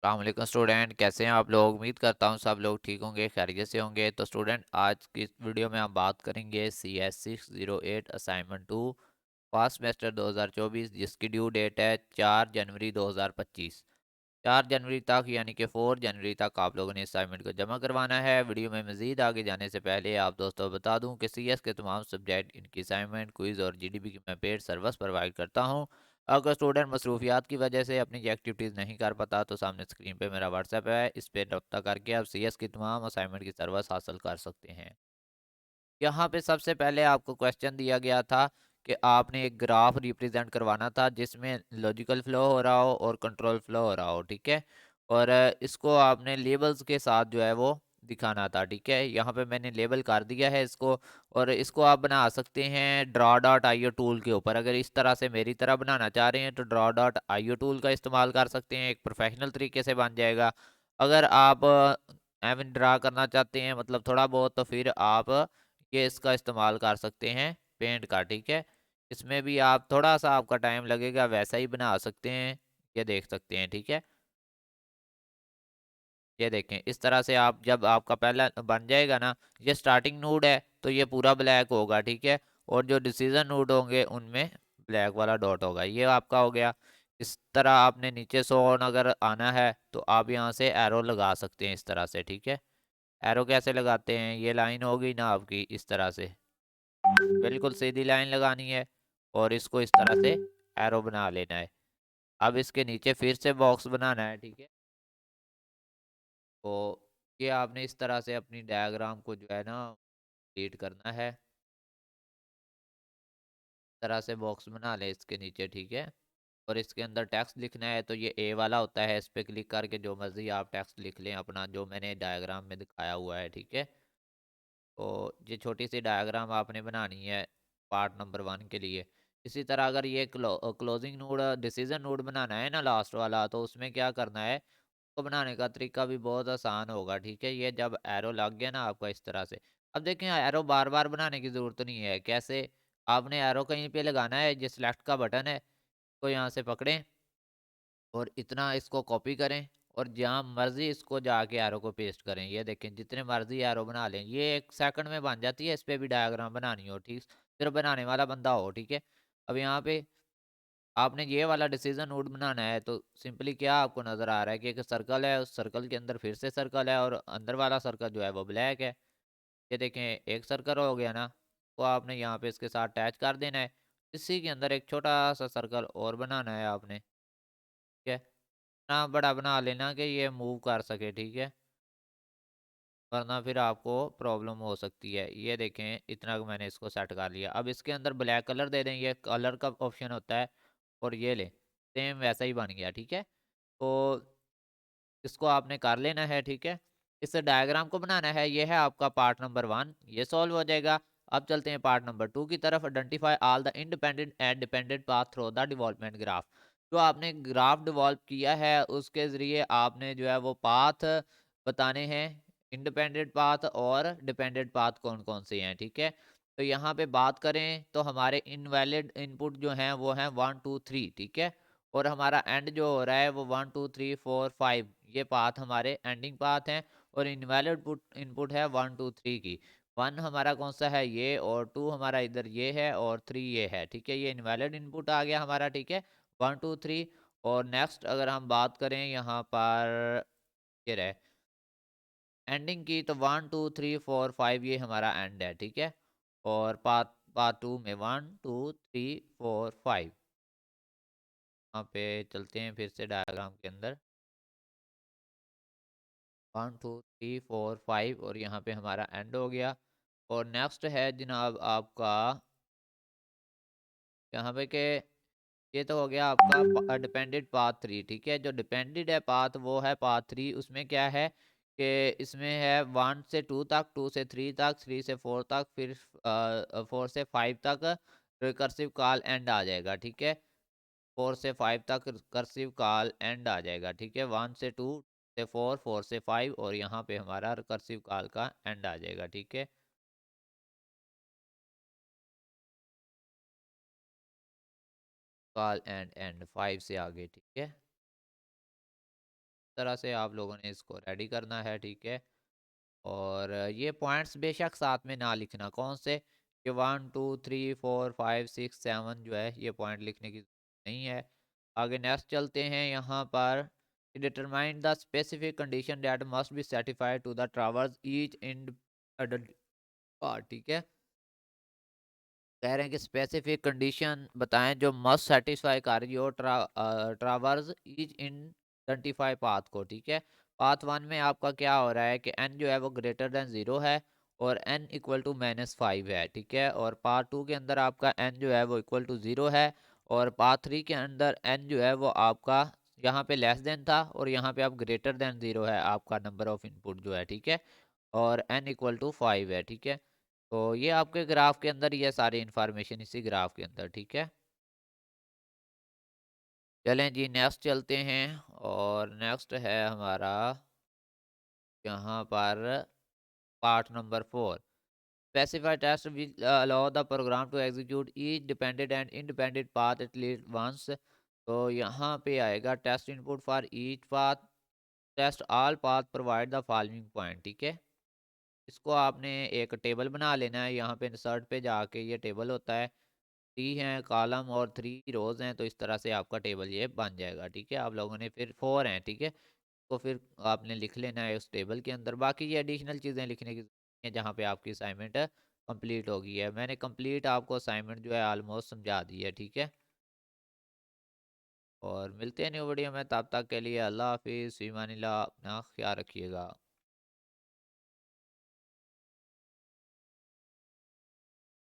अस्सलाम स्टूडेंट, कैसे हैं आप लोग। उम्मीद करता हूँ सब लोग ठीक होंगे, खैरियत से होंगे। तो स्टूडेंट, आज की इस वीडियो में हम बात करेंगे CS 608 असाइनमेंट 2 फर्स्ट सेमेस्टर 2024, जिसकी ड्यू डेट है 4 जनवरी 2025। 4 जनवरी तक यानी कि 4 जनवरी तक आप लोगों ने असाइनमेंट को जमा करवाना है। वीडियो में मजीद आगे जाने से पहले आप दोस्तों बता दूं कि CS के तमाम सब्जेक्ट, इनकी असाइनमेंट, क्विज़ और GDP की मैं पेड सर्विस प्रोवाइड करता हूं। अगर स्टूडेंट मसरूफियात की वजह से अपनी एक्टिविटीज़ नहीं कर पाता तो सामने स्क्रीन पे मेरा व्हाट्सएप है, इस पर रब्ता करके आप CS की तमाम असाइनमेंट की सर्विस हासिल कर सकते हैं। यहाँ पे सबसे पहले आपको क्वेश्चन दिया गया था कि आपने एक ग्राफ रिप्रेजेंट करवाना था जिसमें लॉजिकल फ्लो हो रहा हो और कंट्रोल फ्लो हो रहा हो, ठीक है। और इसको आपने लेबल्स के साथ जो है वो दिखाना था, ठीक है। यहाँ पे मैंने लेबल कर दिया है इसको। और इसको आप बना सकते हैं ड्रा डॉट आईओ टूल के ऊपर। अगर इस तरह से मेरी तरह बनाना चाह रहे हैं तो ड्रा डॉट आईओ टूल का इस्तेमाल कर सकते हैं, एक प्रोफेशनल तरीके से बन जाएगा। अगर आप एवन ड्रा करना चाहते हैं मतलब थोड़ा बहुत, तो फिर आप ये इसका इस्तेमाल कर सकते हैं पेंट का, ठीक है। इसमें भी आप थोड़ा सा आपका टाइम लगेगा, वैसा ही बना सकते हैं, ये देख सकते हैं, ठीक है। ये देखें, इस तरह से आप जब आपका पहला बन जाएगा ना, ये स्टार्टिंग नोड है तो ये पूरा ब्लैक होगा, ठीक है। और जो डिसीजन नोड होंगे उनमें ब्लैक वाला डॉट होगा, ये आपका हो गया। इस तरह आपने नीचे सो ऑन अगर आना है तो आप यहाँ से एरो लगा सकते हैं इस तरह से, ठीक है। एरो कैसे लगाते हैं, ये लाइन होगी ना आपकी, इस तरह से बिल्कुल सीधी लाइन लगानी है और इसको इस तरह से एरो बना लेना है। अब इसके नीचे फिर से बॉक्स बनाना है, ठीक है। तो ये आपने इस तरह से अपनी डायग्राम को जो है ना रीड करना है। इस तरह से बॉक्स बना ले इसके नीचे, ठीक है। और इसके अंदर टेक्स्ट लिखना है तो ये ए वाला होता है, इस पर क्लिक करके जो मर्जी आप टेक्स्ट लिख लें अपना, जो मैंने डायग्राम में दिखाया हुआ है, ठीक है। तो ये छोटी सी डायग्राम आपने बनानी है पार्ट नंबर 1 के लिए। इसी तरह अगर ये क्लोजिंग नोड डिसीजन नोड बनाना है ना लास्ट वाला, तो उसमें क्या करना है, को बनाने का तरीका भी बहुत आसान होगा, ठीक है। ये जब एरो लग गया ना आपका इस तरह से, अब देखें एरो बार बार बनाने की ज़रूरत नहीं है। कैसे, आपने एरो कहीं पे लगाना है, जो सिलेक्ट का बटन है तो यहाँ से पकड़ें और इतना इसको कॉपी करें और जहाँ मर्जी इसको जाके एरो को पेस्ट करें। ये देखें, जितने मर्जी एरो बना लें, ये 1 सेकंड में बन जाती है। इस पर भी डायग्राम बनानी हो, ठीक, सिर्फ बनाने वाला बंदा हो, ठीक है। अब यहाँ पे आपने ये वाला डिसीजन नोड बनाना है तो सिंपली क्या आपको नज़र आ रहा है कि एक सर्कल है, उस सर्कल के अंदर फिर से सर्कल है और अंदर वाला सर्कल जो है वो ब्लैक है। ये देखें, एक सर्कल हो गया ना, तो आपने यहाँ पे इसके साथ अटैच कर देना है। इसी के अंदर एक छोटा सा सर्कल और बनाना है आपने, ठीक है। इतना बड़ा बना लेना कि ये मूव कर सके, ठीक है, वरना फिर आपको प्रॉब्लम हो सकती है। ये देखें, इतना मैंने इसको सेट कर लिया। अब इसके अंदर ब्लैक कलर दे दें, ये कलर का ऑप्शन होता है। और ये ले, सेम वैसा ही बन गया, ठीक है। तो इसको आपने कर लेना है, ठीक है। इस डायग्राम को बनाना है, ये है आपका पार्ट नंबर 1, ये सॉल्व हो जाएगा। अब चलते हैं पार्ट नंबर 2 की तरफ। Identify all the independent and dependent path through the development graph. जो आपने ग्राफ डेवलप किया है उसके ज़रिए आपने जो है वो पाथ बताने हैं, इंडिपेंडेंट पाथ और डिपेंडेंट पाथ कौन कौन से हैं, ठीक है। तो यहाँ पे बात करें तो हमारे इनवैलिड इनपुट जो हैं वो हैं 1 2 3, ठीक है। और हमारा एंड जो हो रहा है वो 1 2 3 4 5, ये पाथ हमारे एंडिंग पाथ हैं। और इनवैलिड इनपुट है 1 2 3 की। 1 हमारा कौन सा है, ये, और 2 हमारा इधर ये है, और 3 ये है, ठीक है। ये इनवैलिड इनपुट आ गया हमारा, ठीक है, 1 2 3। और नेक्स्ट अगर हम बात करें यहाँ पर, ये रहे एंडिंग की, तो 1 2 3 4 5 ये हमारा एंड है, ठीक है। और पाथ पार्ट 2 में 1 2 3 4 5। यहाँ पे चलते हैं फिर से डायग्राम के अंदर, 1 2 3 4 5, और यहाँ पे हमारा एंड हो गया। और नेक्स्ट है जनाब आपका यहाँ पे के, ये तो हो गया आपका डिपेंडेंट पाथ 3, ठीक है। जो डिपेंडेंट है पाथ वो है पाथ 3। उसमें क्या है कि इसमें है 1 से 2 तक, 2 से 3 तक, 3 से 4 तक, फिर 4 से 5 तक रिकर्सिव कॉल एंड आ जाएगा, ठीक है। 4 से 5 तक रिकर्सिव कॉल एंड आ जाएगा, ठीक है। 1 से 2 से 4, 4 से 5, और यहाँ पे हमारा रिकर्सिव कॉल का एंड आ जाएगा, ठीक है। कॉल एंड एंड 5 से आगे, ठीक है। तरह से आप लोगों ने इसको रेडी करना है, ठीक है। और ये पॉइंट्स बेशक साथ में ना लिखना, कौन से, कि 1 2 3 4 5 6 7 जो है ये पॉइंट लिखने की नहीं है। आगे नेक्स्ट चलते हैं यहाँ पर, determine the specific condition that must be satisfied to the traverse each in, ठीक है। कह रहे हैं कि स्पेसिफिक कंडीशन बताएं जो मस्ट सेटिस्फाई कर रही हो ट्रावर्स ईच इन 25 पाथ को, ठीक है। पाथ 1 में आपका क्या हो रहा है कि n जो है वो ग्रेटर देन 0 है और n इक्वल टू -5 है, ठीक है। और पाथ 2 के अंदर आपका n जो है वो इक्वल टू 0 है और पाथ 3 के अंदर n जो है वो आपका यहाँ पे लेस देन था और यहाँ पे आप ग्रेटर देन 0 है आपका नंबर ऑफ इनपुट जो है, ठीक है। और n इक्वल टू 5 है, ठीक है। तो ये आपके ग्राफ के अंदर ये सारी इंफॉर्मेशन इसी ग्राफ के अंदर, ठीक है। चलें जी नेक्स्ट चलते हैं, और नेक्स्ट है हमारा यहाँ पर part number 4, specify test will allow the program to execute each dependent and independent path at least once. तो यहाँ पे आएगा test input for each path, test all path provide the following point, ठीक है। इसको आपने एक टेबल बना लेना है, यहाँ पे इंसर्ट पे जाके ये टेबल होता है, 3 हैं कॉलम और 3 रोज हैं, तो इस तरह से आपका टेबल ये बन जाएगा, ठीक है। आप लोगों ने फिर 4 हैं, ठीक है, तो फिर आपने लिख लेना है उस टेबल के अंदर। बाकी ये एडिशनल चीज़ें लिखने की ज़रूरत है जहाँ पे आपकी असाइनमेंट कंप्लीट हो गई है। मैंने कंप्लीट आपको असाइनमेंट जो है ऑलमोस्ट समझा दी है, ठीक है। और मिलते हैं न्यू वीडियो में, तब तक के लिए अल्लाह हाफिज़, फ़ी अमानिल्लाह, अपना ख्याल रखिएगा।